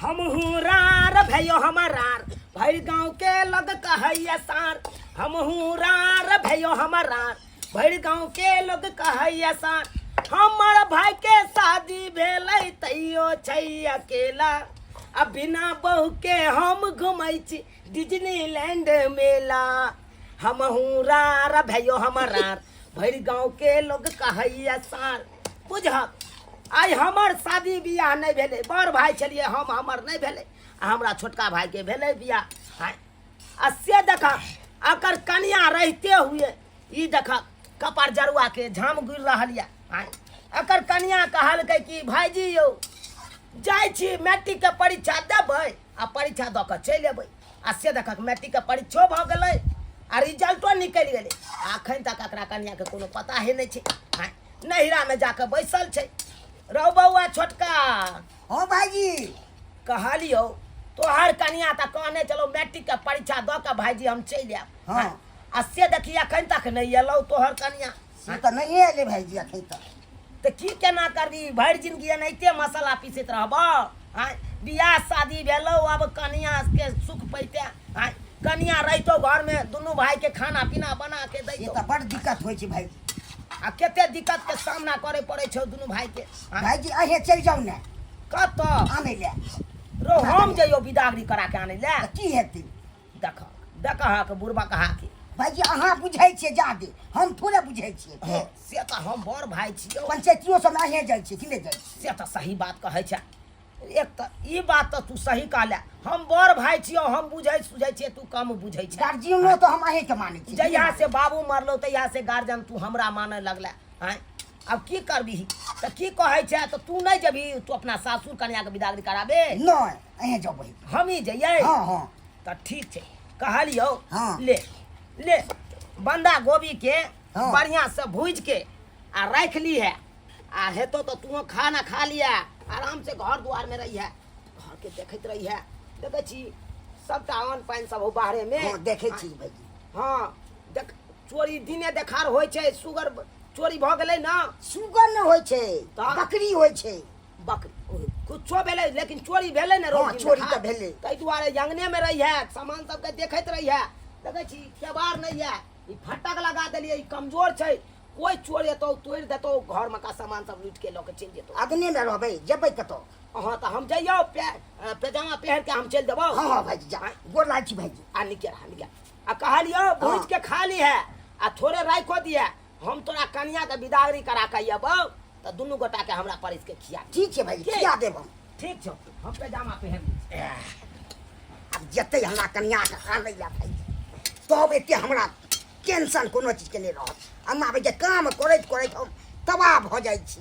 हम रार भयो हमारार भैर गाँव के लोग कहैया सार हम रार भयो हमारार भैर गाँव के लोग कहैया सार हमार भाई के शादी भेलै तैयो छै अकेला अब बिना बहू के हम घुमै छी डिज्नीलैंड मेला हम रार भयो हमारार भैर गाँव के लोग कहैया सार बुझब आई हमर शादी बियाह नहीं भेले बड़ भाई छलिए हम हमर नहीं भेले हमरा छोटका भाई के भेले बियाह आ से देखा अकर कन्या रहते हुए ई देखा कपार जरुआ के झाम गिर रहल या अकर कन्या कहलकै कि भाईजी यौ जाय छी मैट्रिक के परीक्षा देबै आ परीक्षा द के चलि एबै आ से देखा मैट्रिक के परीक्षो भ गेलै आ रिजल्टो निकलि गेलै अखन तक एकरा कन्या के कोनो पता हे नहीं छै नहिरा में जाके बैसल छै रौ बउआ छोटका हाँ भाईजी कहलियो तोहर कनिया त कहने चलो मैट्रिक के परीक्षा द के भाईजी हम चलि आयब हाँ। आ से देखी अखन तक नहीं एलौ तोहर कनिया से तो नहीं एले भाईजी अखन तक तो की केना करबी भरि जिंदगी एनाहिते मसाला पीसैत रहबो बियाह शादी भेलौ अब कनिया के सुख पैते कनिया रहितो घर में दुनू भाई के खाना पीना बना के ये दैतो तो बड़ दिक्कत होय छै भाईजी आ केते दिक्कत के सामना करे पड़े छौ दुनू भाई के भाईजी अहे चल जाऊ ने कत आने ले रो हम जइयो बिदागरी करा के आने ले तो की हेतै देख देखा के बुढ़बा कहा के भाईजी अहाँ बुझै छियै जादे हम थोड़े बुझै छियै से तो हम बड़ भाई छियो पंचायतियो सब अहे जाइ छियै कि नहीं जाइ छियै से तो सही बात कहै छै एक तो ई बात तो तू सही कहले हम बड़ भाई छियो हम बुझै सुझै छियै तू कम बुझै छै गार्जियनो तो हम अहे के मानै छियै जहिया से बाबू मरलो तहिया से गार्जियन तू हमरा माने लगले हैं अब की करबी तो की कहै छै तो तू नहीं जबी तू अपना सासुर कन्या के बिदागरी कराबे नहीं अहे जाऊ भाई हम ही जइयै हाँ हाँ तो ठीक छै कहलियो हाँ। ले ले बंदा गोभी के हाँ। बढ़िया से भूज के आ रख ली है आ हेतो तो तू खाना खा लिया आराम से घर द्वार में रही है घर के देखत रही है देखे छी सबटा अन्न पानि सब हो बाहरे में हाँ देखे छी भाईजी हाँ देख चोरी दिने देखार होइ छै सुगर चोरी भ गेलै ना सुगर न होय छै तऽ बकरी होय छै बकरी कुछो भेलै लेकिन चोरी भेलै ने रोज हाँ, चोरी तऽ भेलै। ताहि दुआरे जंगने में रही है सामान सबके देखैत रही है देखे छी केबार नहीं है ई फटक लगा देलिए ई कमजोर छै कोई चोर एतौ तोड़ देतौ घर में का सामान सब लूट के लोग चल जेतौ अगने में रहबै जेबै कतो हाँ तो हम जइयो पैजामा पहन के हम चल देबो हाँ हाँ भाईजी जा गोर लाग छी भाईजी आ निके आ कहलियो भूज के खा ली है आ थोड़े राखो दिए हम तोरा कन्या के बिदागरी करा के अयबौ तो दुनू गोटा के हमरा परिस के खिया ठीक छै भाईजी ठीक। खिया देब हम ठीक छौ हम पैजामा पहन अब जते हमरा कन्या के आनै ला भाईजी तब एते हमरा टेंशन कोनो चीज के नहीं रहत अम्मा भाई काम करैत करैत हम तबाह भ जाइ छी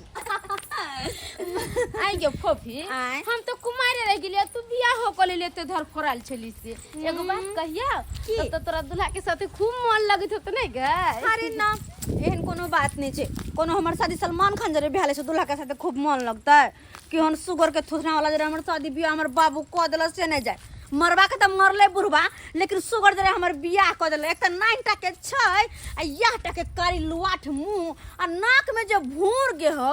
आई गे फोफी आय। हम तो कुमारे रह गेलिए तू बियाह हो के लेते धर फोराल छली से एगो बात कहिया की? तो तोरा दुल्हा के साथे खूब मन लगत होत नहीं गे अरे ना एहन कोनो बात नहीं छै कोनो हमर शादी सलमान खान जरे भेले से दूल्हा के साथे खूब मन लगता है कि हम शुगर के थोसना वाला जरे हमर शादी बियाह हमर बाबू क देला से नहीं जाए मरबा के तो मरले बुढ़बा लेकिन शुगर जरे हमर बियाह क देले एक त 9टा के छै आ याटा के कारी लुआठ मुंह आ नाक में जो भूर गे हो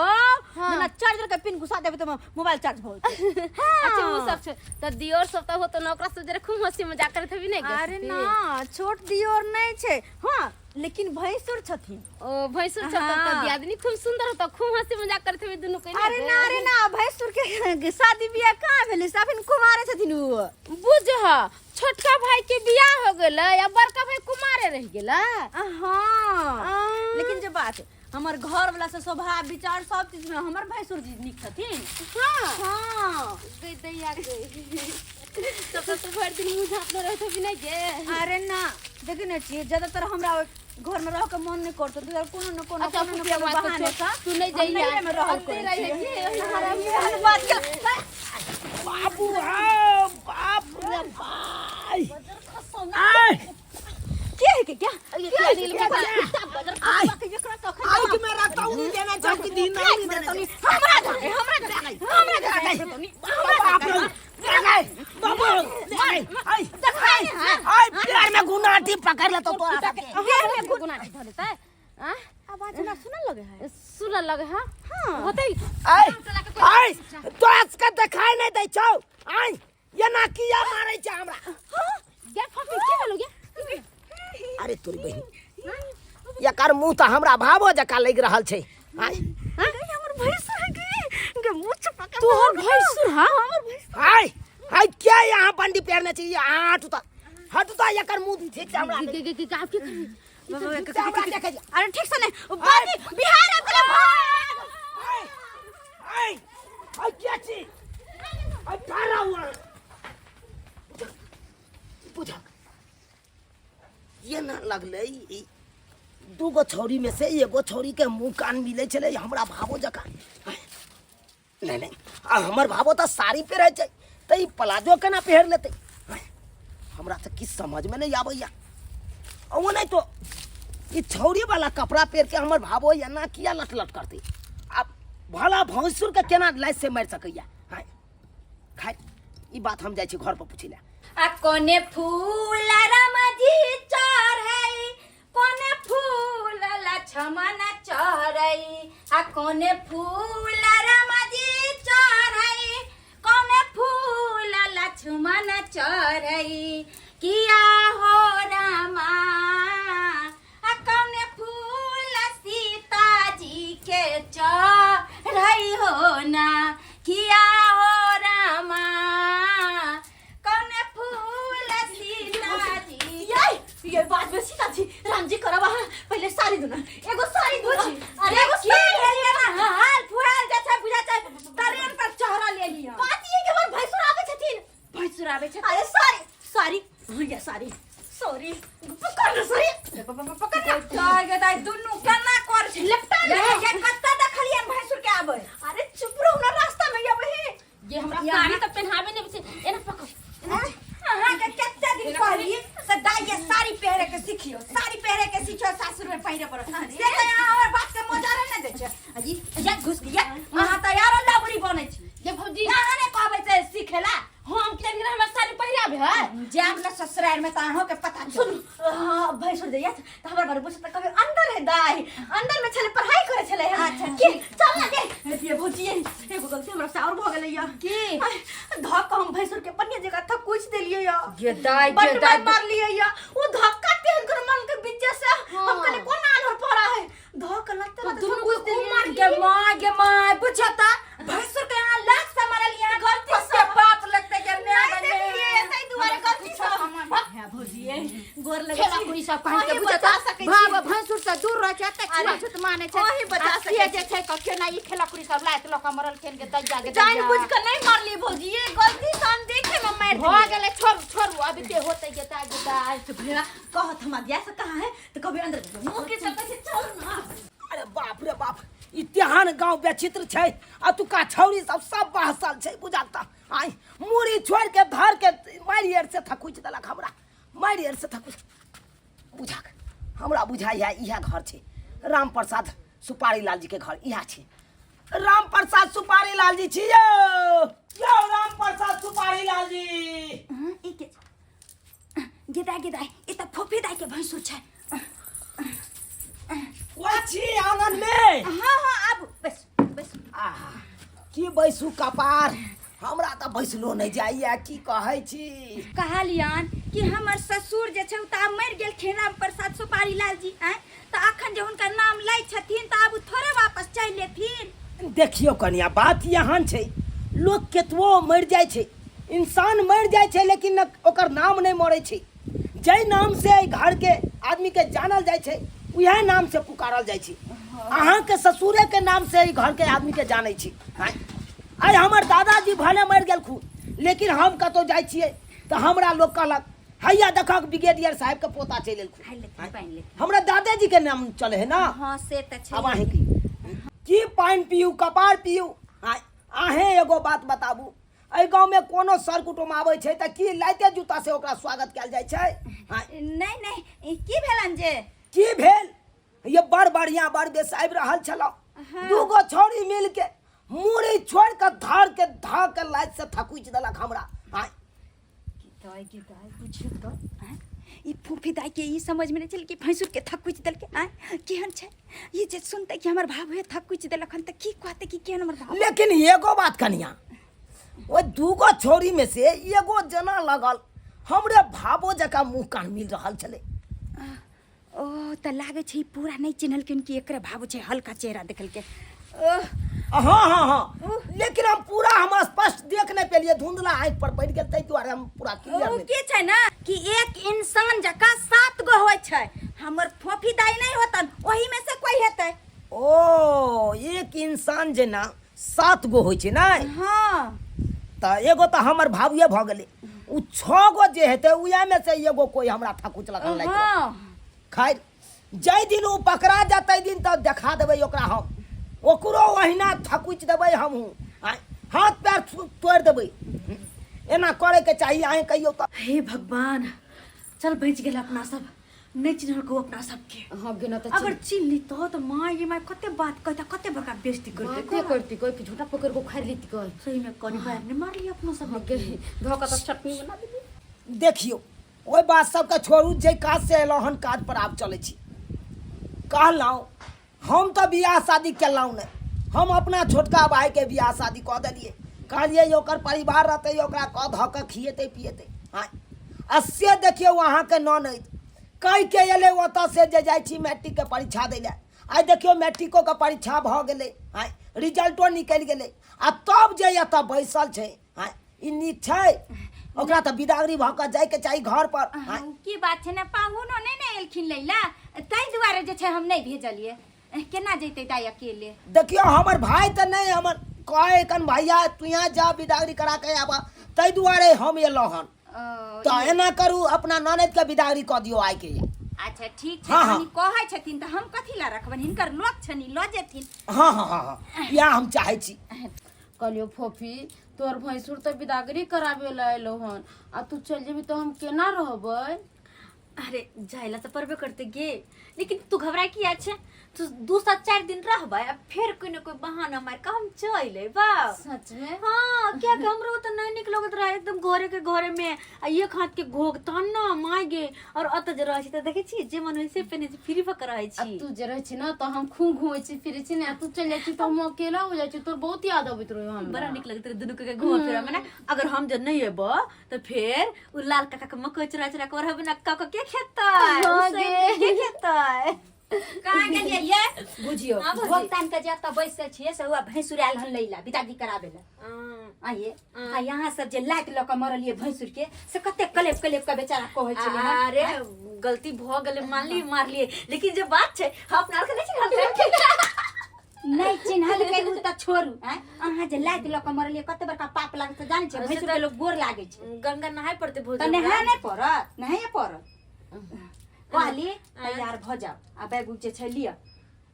ना चार्जर के पिन घुसा देबे तो मोबाइल चार्ज हो अच्छा वो सब छै त दियोर सब त होत न ओकरा से जरे खूब हंसी मजाक करत हबी नहीं गे अरे ना छोट दियोर नहीं छै हां लेकिन भैंसुर छथिन ओ भैंसुर छ त दियादनी खूब सुंदर होत खूब हंसी मजाक करत हबी दुनु कहीं अरे ना भैंसुर के शादी बियाह कहाँ भेले से अखन कुमारे छथिन उ बुझ छोटका भाई के बियाह हो गेलै या बड़का भाई कुमारे रह गेलै हाँ लेकिन जो बात है, हमर घर वाला से स्वभाव विचार सब चीज में हमर भैंसुर जी निक छथिन हाँ गई दैया गई तब तो भर दिन मुंह झाँपले रहत भी नहीं गे अरे ना देखी ना चाहिए ज्यादातर हमरा घर में रह के मन नहीं करतो तो कोनो न कोनो अच्छा कोनो न पुटिया कोनो बात बहाने छोड़ का तू नहीं जाइए में रह रही बात बाबू हाँ बाप रे भाई आय क्या आज मैं रखता हूँ नहीं देना चाहती दिन नहीं देना बाबू आई प्यार में गुनाटी पकड़ ले तो गुनाटी धर लेता है आवाज ना सुनल लगे है सुनल लगे हाँ हाँ होतई आई आई तो आज का दिखाई नहीं दे छौ आई ये ना किया मारे छ हमरा गे फपी के भेलो गे अरे तोरी बहिन ये कर मुंह त हमरा भावो जका लग रहल छै आई हमर भैंसुर है गे मुंह चपा के तोहर भैंसुर हां हमर भैंसुर हाय हाय क्या यहाँ बंडी पैरने चाहिए हटता ये कर मुंह ठीक से हमरा गे आप के अरे ठीक से नहीं बाजी बिहार है तेरे भाग हाय हाय क्या छी हाय तारा हुआ बुझा ये ना लगले दूगो छोरी में से एगो छोरी के मुंह कान मिले चले हमरा भावो जका नहीं नहीं आ हमर भावो तो साड़ी पे रह जाए तो ये प्लाजो केना पहन लेते हमरा तो किस समझ में नहीं आबैया वो नहीं तो ये छौरी वाला कपड़ा पहन के हमर भावो या ना किया लट लट करते अब भला भैंसुर के केना लाइस से मार सकैया हाय खाय ई बात हम जाय छी घर पर पूछिला आ कोने फूल रामजी चढ़ई कोने फूल लक्ष्मण चढ़ई आ कोने फूल रामजी चढ़ई कोने फूल लक्ष्मण चढ़ई किया हो रामा आ कोने फूल सीता जी के चढ़ई हो ना किया हो रामा कोने फूल सीता जी ये बात में सीता जी राम जी करवा पहले साड़ी दूना एगो साड़ी दो अरे की है ना हाल फुहाल जैसा बुझा ट्रेन पर चढ़ा ले लिया बात ये के हमर भैंसुर आवे छथिन भैंसुर आवे छथिन अरे साड़ी ये साड़ी सॉरी पकड़ ना सॉरी पकड़ के दाई दुनु केना कर छै लपटा ले ये कत्ता देखलिए भैंसुर के आवे अरे चुप रहो ना रास्ता में आवे है ये हमरा साड़ी त पहनावे नहीं छै एना पकड़ हां के कितना दिन पहले से दाई ये साड़ी पहने के सीखियो साड़ी पहने के सीखियो सासुर में पहने पर से और बात के मजा रे न दे छै अजी या घुस गया वहां तैयार लबरी बने छै ये भौजी यहाँ ने कहबे से सीखेला हम के दिन हमरा साड़ी पहिराबे है जाम ना ससुराल में ताहो के पता सुन भैंसुर दैया त हमर बारे पूछत कभी अंदर है दाई अंदर में छले पढ़ाई करे छले अच्छा चल ना दे ये भौजी एगो गलती हमरा से और भ गेलै या की धक्का हम भैंसुर के पन्ने जगह था कुछ देलिए या ये दाई मार लिए या वो धक्का तेल कर मन के बीच से हम कने कोन आनर पड़ा है धक्का लगता है दुनु को मार के माय बुझता भैंसुर के यहां लाख से मारल यहां गलती से बात लगते के नहीं ऐसे ही दुआरे गलती से है भौजी गोर लगे खेला कोई सब कह के बुझता भाग भैंसुर से दूर रह जाते छुआ छुत माने छै ओही बता सके जे छै क केना ई खेला कुड़ी सब लात लोक मरल खेन के दैया के जान बुझ के नहीं मारली भौजी ये गलती से हम देखे में मार हो गेले छोड़ू अभी ते होते गेता तो भैया कहत हम दिया से कहां है तो कभी अंदर मुंह के सब से चल ना अरे बाप रे बाप इत्याहान गांव बेचित्र छै अतुका छौरी सब बहसल छै बुझाता आई मुड़ी छोड़ के धर के मारियर से थकुच देलक हमरा मारियर से थकुच बुझा हमरा बुझाई है इहा घर छै राम प्रसाद सुपारी लाल जी के घर इहा छै राम प्रसाद सुपारी लाल जी छियो यो राम प्रसाद सुपारी लाल जी ई के गेदाई ई त फोफी दाई के भैंसुर छै वाची आंगन में हां अब बस आहा की बैसू कपार हमरा त बैसलो नहीं जाइए की कहै छी कहलियन कि हमर ससुर जे छै त मर गेल राम प्रसाद सुपारी लाल जी हैं त अखन जे हुनका नाम लै छथिन त अब थोड़े वापस चल लेथिन देखियो कनिया बात यहाँ छै लोग केतवो मर जाय छै इंसान मर जाय छै लेकिन ओकर नाम नहीं मरे छै जय नाम से घर के आदमी के जानल जाय छै उहे नाम से पुकारल जाय छै अहाँ के ससुरे के नाम से घर के आदमी के जानै छी आइ हमर दादाजी भले मर गेल खूब लेकिन हम कतो जाय छियै तो हमरा लोग कहलक हैया देखक ब्रिगेडियर साहब के पोता चलि एलखुन हमरा दादाजी के नाम चले है ना हां से त छै अब आहे की पानी पियू कपार पियू आहे एगो बात बताबू एहि गांव में कोनो सर कुटुम आबै छै त की लाइते जूता से ओकरा स्वागत कैल जाय छै नहीं की भेलन जे की भेल ये बड़ बढ़िया बड़ बेस आबि रहल छलो दूगो छोरी मिल के मुड़ी छोड़ के धर के धा के लाइट से थकुच देलक हमरा दाई पूछियो तो ई फूफी दाई के ई समझ में नहीं चल कि भैंसुर के थकुच देल के केहन छै ये जे सुनते कि हमर भाव है थकुच देलक हन त की कहते कि केहन हमर भाव लेकिन एगो बात कनिया वो दूगो छोरी में से एगो जना लगल हमरे भाबो जका मुंह कान मिल रहल छले। ओ त लागे छै ई पूरा नहीं चिन्हल कि एकरे भाबू छै, हल्का चेहरा देखल के। हाँ हाँ हाँ, लेकिन हम पूरा हम स्पष्ट देख नहीं पेलिए, धुंधला आँख पर पड़ गेल, ताहि दुआरे हम पूरा क्लियर ओ नहीं। के छै ना कि एक इंसान जका 7 गो होय छै, हमर फोफी दाई नहीं होतन, ओही में से कोई हेतै। ओ एक इंसान जेना 7 गो होइ छै ना, हाँ त एगो त हमर भाबुए भ गेलै, उ 6 गो जे हेतै उया में से एगो कोई हमरा थाकुच लगल लागि। हाँ खैर जै दिन उ पकड़ा जातै दिन त देखा देबै ओकरा हम, ओकरो ओहिना थकुच देबै हमहूँ, हाथ पैर तोड़ देबै। एना करे के चाहिए, अहें कहियो त। हे भगवान, चल बच गेल अपना सब, नहीं चिन्हल को अपना सबके। हाँ गिना तो अगर चिन्ह ली तो माँ ये माँ कते बात कहता, कते बड़का बेइज्जती बातें करते। करती कोई कि झूठा पकड़ को खैर लेती कोई। सही में कौन पैर ने मार लिया अपना सब के। धोखा तो चटनी बना दी। देखियो ओहि बात सबके छोड़ू, जे काज से एलहुँ हन काज पर आब चलै छी। कहलहुँ हम तो बियाह शादी केलहुँ ने, हम अपना छोटका भाई के बियाह शादी कऽ देलिए, कहलिए ओकर परिवार रहतै, ओकरा कऽ धऽ कऽ खिएतै पिएतै। हाँ आ से देखियौ अहाँके ननद कहि के एलै ओतऽ से जे जाइ छी मैट्रिक के परीक्षा दै लए, आइ देखियौ मैट्रिको के परीक्षा भऽ गेलै, हाँ रिजल्टो निकलि गेलै, आ तब जे एतऽ बैसल छै, हाँ ई नीक छै? ओकरा तऽ बिदागरी भऽ कऽ जाइके चाही घर पर। हाँ की बात छै ना, पाहुनो नहीं ने एलखिन लैला, ताहि दुआरे जे छै हम नहीं भेजलिए। केना जैते दाई अकेले? देखियो हमर भाई तऽ नहीं, हमर कहे कन भैया तू यहाँ जा बिदागरी करा के आबा, ताहि दुआरे हम एलहुँ हन। तो एना करू अपना ननद के बिदागरी कऽ दियो आइ के। अच्छा ठीक छै, हाँ, हाँ। हनी कहै छथिन तऽ हम कथी ला रखबन, हिनकर लोक छनी लऽ जेथिन। हाँ हाँ हाँ हाँ, या हम चाहे छी। कहलियो फोफी तोर भैंसुर तो बिदागरी करावे ला एलो हन, आ तू चल जेबी तो हम केना रहबै? अरे जाइला तो परबे करते गे, लेकिन तू घबराए किया छे? तू 2-4 दिन रहबा, फिर कोई न कोई बहाना मार के हम चल अइबा। सच में? हाँ क्या कि हमरो तो नहीं निक लगत रहा एकदम घरे के घरे में, आ एक हाथ के घोग ताना माय गे, और अत जे रहै छी त देखै छी जे मन वैसे पेने छी, फ्री फक रहै आ छी। तू जे रहै छी ना तो हम खूब घूमै छी फिरै छी ना, तू चल जाइ छी तो हम अकेला हो जाइ छी, तोर बहुत याद आबैत रहे हम। बड़ा निक लगत रहे दुनू के घूम फिरा में ना। अगर हम जे नहीं एबो तो फिर उ लाल काका के मकई चुरा चुरा के रहबे ना, काका के खेतै हाँ उसे गे। के खेतै। कहाँ गेलियै ये? बुझियो हाँ, बुझी। भोगतान के जत बैसल छियै से हुआ भैंसुर आयल हन लैला बिदागरी कराबे ला। आइए आ यहाँ सब जे लाइट लऽ के मरलिए भैंसुर के, से कते कलेप कलेप के बेचारा कहै छलै हन। अरे गलती भ गेलै, मान ली मार लिए, लेकिन जे बात छै हम अपना के नहीं चिन्हल नहीं चिन्हल के उ त छोड़ू। अहाँ जे लाइट लऽ के मरलिए कते बड़का पाप लागत से जानै छियै? भैंसुर के लोग गोर लागै छै, गंगा नहाय पड़ते भोज त नहा नहीं पड़त, नहाए पड़त। कहली तैयार भ जाओ आ बैग जे छै लिअ।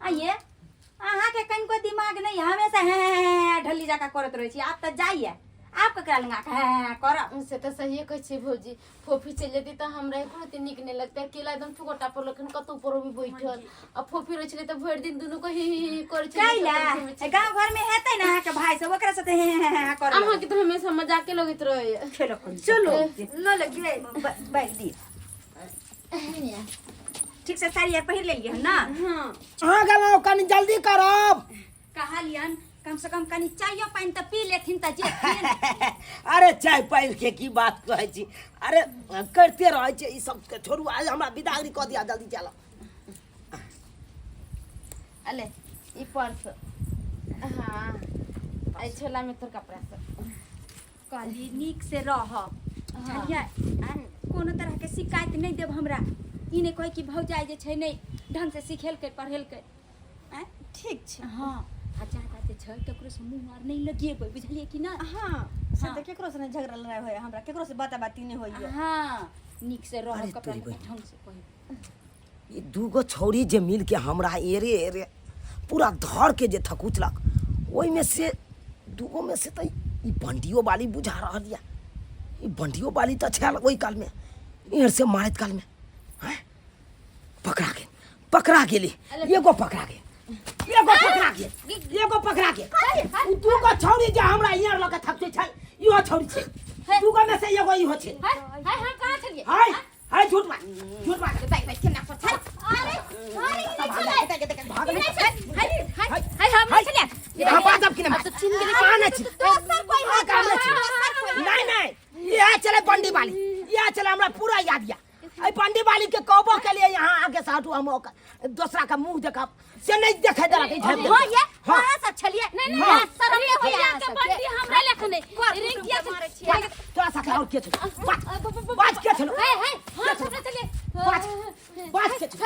आइए अहाँ के कनिको दिमाग नहीं, हमेशा हैं ढली जाका करत रहै छी। आप त जाइए, आप ककरा लंगा के हैं करब? से तो सही कहै छी भौजी, फोफी चल जेती तो हमरा एको रति नीक नहीं लगता, अकेला एकदम फुकोटा पर लखन कतौ पर भी बैठल, आ फोफी रहै छलै त भरि दिन दुनू को ही करै छलै। कैला गांव घर में हेतै ना अहाँ के भाई सब, ओकरा साथे हैं करब। अहाँ के तो हमेशा मजाके लगैत रहे। चलो ल लगे बैग दी। ठीक से साड़ी आर पहिर लेलिए ना? हाँ अहाँ गेलहुँ कनि जल्दी करब। कहलियन कम से कम कनी चायो पानी त पी लेथिन त जेथिन। अरे चाय पानि के की बात कहै छी, अरे करते रहै छै ई सब के छोड़ू, आज हमरा बिदागरी कऽ दिया जल्दी चलो। अले ई पर्स। हाँ आई छोला में तोर कपड़ा सब। कहली नीक से रह, बुझलियै? कोनो तरह के शिकायत नहीं देब हमरा। ई नहीं कहे कि भौजाई जे छै नहीं ढंग से सिखेलकै पढ़ेलकै। ठीक छै। हाँ आ ज्यादा जे छै ककरो से मुंह मार नहीं लगेबै, बुझलियै कि ना? हाँ से त केकरो से नहीं झगड़ा लड़ाई होय, हमरा केकरो से बात बाती नहीं होय। हाँ नीक से रह, अरे कपड़ा तोरी बहिन। ढंग से पहिर। ये दूगो छौरी जे मिल के हमरा एरे एरे पूरा धर के जे थकुचलक, ओहि में से दूगो में से त ई बंटियो बाली बुझा रहल या। ई बंटियो बाली त छल ओहि काल में, ईर से मारत काल में हैं पकड़ा गेली, एगो पकड़ा गेल, एगो पकड़ा गेल, एगो पकड़ा गेल। उ दूगो छौरी जे हमरा ईर लऽ के थकते छै, इहो छौरी छै। दूगो में से एगो इहो छै। हाय हाय हाय कहाँ छलिए? हाय हाय झूठ बात, झूठ बात। बैग बैग केना पर छै? अरे अरे भाग हाय हाय हाय हम नहीं छलिए, हां बाजब कि अब तो चिन गेली आने छी काम नहीं छी नहीं ये चले बंडी वाली ये चले हमरा पूरा याद या आई बंडी वाली के कहबो के लिए यहां आगे से हटू हम दूसरा का मुंह देखा से नहीं देखे देला के झड़ हो ये हां कहां से छलिए नहीं हाँ। शर्म नहीं होया के बंदी हमरा लेखन रिंकिया से तोरा सा और के छ बाज के छलो हे हे हां हमरा चले बाज के छ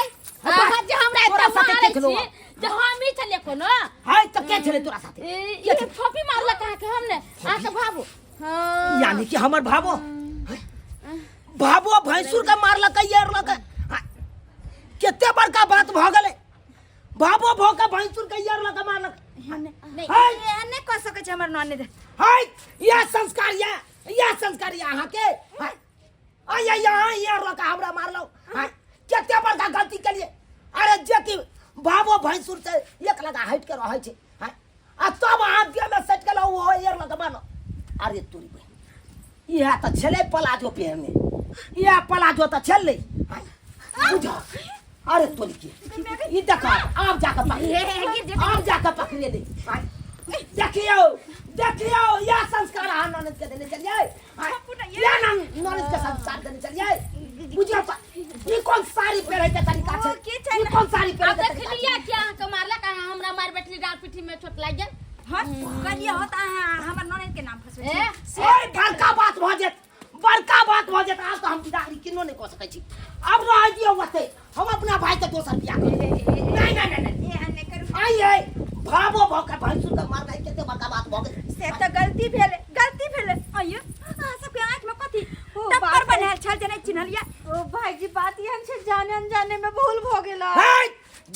हां जे हमरा तोरा इतना साथे मारे के छलो छी जे हम ही चले कोनो हाय त के छले तोरा साथे ये फोफी मारला कहा के हमने आके भाबो हां यानी कि हमर भाबो भाबो भैंसुर का मारला का यार लका केते बड़का बात भ गेले भाबो भोका भैंसुर का यार लका मारला नहीं हाय ये नहीं कह सके छ हमर ननद हाय यह संस्कार यहाँ के हाय आया यहाँ यार लका हमरा मारलो हाय केते बड़का गलती के लिए अरे जे कि भाबो भैंसुर से एक लगा हट के रहै छै हाय आ तब हाथ दिया में सट के वो यार लका मारलो अरे तोरी बहन यह त छले पलाजो पे में यह पलाजो त छले हाय बुझा अरे तोरी के ई देखा आप जाकर पकड़े दे हाय देखियो यह संस्कार आ ननद के देने चलिए या ननद के संस्कार देने चलिए बुझियो त ई कौन साड़ी पहरे के तरीका छै ई कौन साड़ी पहरे अब के देख तरीका लिया क्या के मारला का हमरा मार बैठली डाल पिठी में चोट लाग गेल हट कहिए होता है हमर ननद के नाम फसवे ए ओए बड़का बात भ जेत आज तो हम बिदागरी किनो नहीं कह सकै छी अब रह दियो वते हम अपना भाई के दोसर बियाह नहीं ये नहीं करू आइए भाबो भौका भैंसुर का मार गई केते बड़का बात भ गेल से तो गलती भेले आइयो आ सबके आंख में कथी टप्पर बनाल छल जने चिन्हलिया ओ भाईजी बात ये हमसे जाने अनजाने में भूल हो गेला है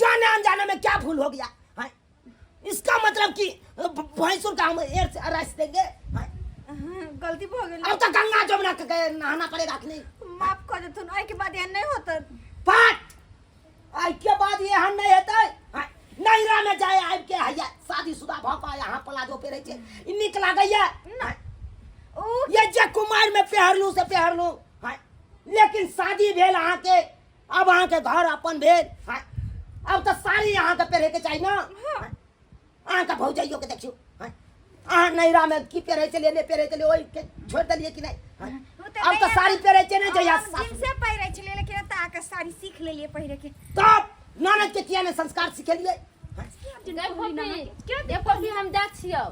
जाने अनजाने में क्या भूल हो गया है इसका मतलब कि भैंसुर का हम एयर से अरेस्ट देंगे है गलती हो गेला अब तो गंगा जमुना के नहाना पड़ेगा कि नहीं माफ कर दे तुम आई के बाद ये नहीं होता पाट आई के बाद ये हम नहीं हेतै नैरा में जाए आब के हैया शादीशुदा भ के यहाँ प्लाजो पे छै ई निक लागैया ये जे कुमार में पहरलू से पहरलू है लेकिन शादी भेल अहाँ के अब अहाँ के घर अपन भेल है अब तो साड़ी अहाँ के पहरे के चाहिए ना अहाँ के भौजाइयो के देखियो है अहाँ नैरा में की पहरे चलिए नहीं पहरे चलिए ओइ के छोड़ दिलिए कि नहीं अब तो साड़ी पहरे छै नहीं जइया से पहिरै छले लेकिन ता के साड़ी सीख लेलिए पहिरे के तब ननद के किया ने संस्कार सिखेलिए दे फोफी दे फोफी हम जा छियो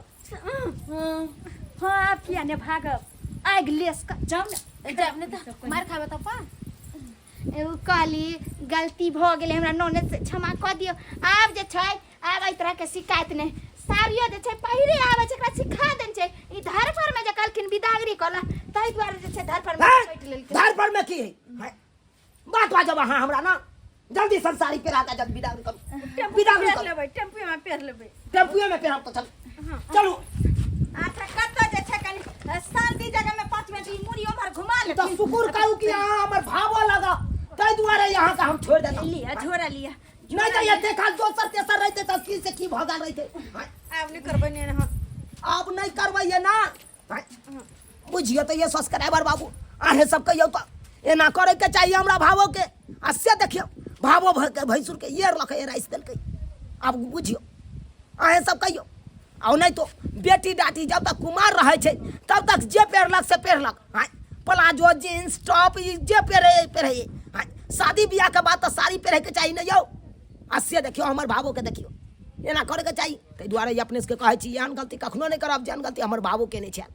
हां आप किया ने भागब आग लेस का जाऊ ने जब ने त मार खाबे त पा एगो काली गलती भ गेले हमरा ननद से क्षमा क दियो आब जे छै आब एहि तरह के शिकायत नहीं साड़ियो जे छै पहिरे आबै छै एकरा सिखा देन छै ई धर पर में जे कलखिन बिदागरी कला तै द्वारे जे छै धर पर में बैठ लेल घर पर में की है बात बाजब अहाँ हमरा ना जल्दी संसारी पे आका जब बिदागरी कर बिदागरी कर लेबै टेम्पू में पेर लेबै टेम्पुए में पेरब तो चल चलू अच्छा कत जे छै कनी शांति जगह में 5 मिनट ई मुड़ी उमर घुमा ले तो शुक्र कहू कि अहाँ हमर भावो लगा तै दुआरे यहाँ का हम छोड़ देता लिया झोरा लिया नहीं तो ये देखा दोसर तेसर रहते तो की से की भगा रहते आब नहीं करबै ने हम अब नहीं करवाइए ना बुझिए तो ये सब्सक्राइबर बाबू अहे सब कहियो तो एना करे के चाहिए हमरा भावो के आ से देखियो भावो भैंसुर के ये रखे राइस देलकै अब बुझियो अहे सब कहियो और नहीं तो बेटी डाटी जब तक कुमार रहे छे तब तक जे पेरलक से पेरलक हां प्लाजो जींस टॉप जे पेरे हां शादी बियाह के बाद तो साड़ी पहरे के चाहिए न यौ आ से देखियो हमर भावो के देखियो एना करे के चाहिए तै दुआरे अपने से कहै छी एहन गलती कखनो नहीं करब जेहन गलती हमर भावो के नहीं छै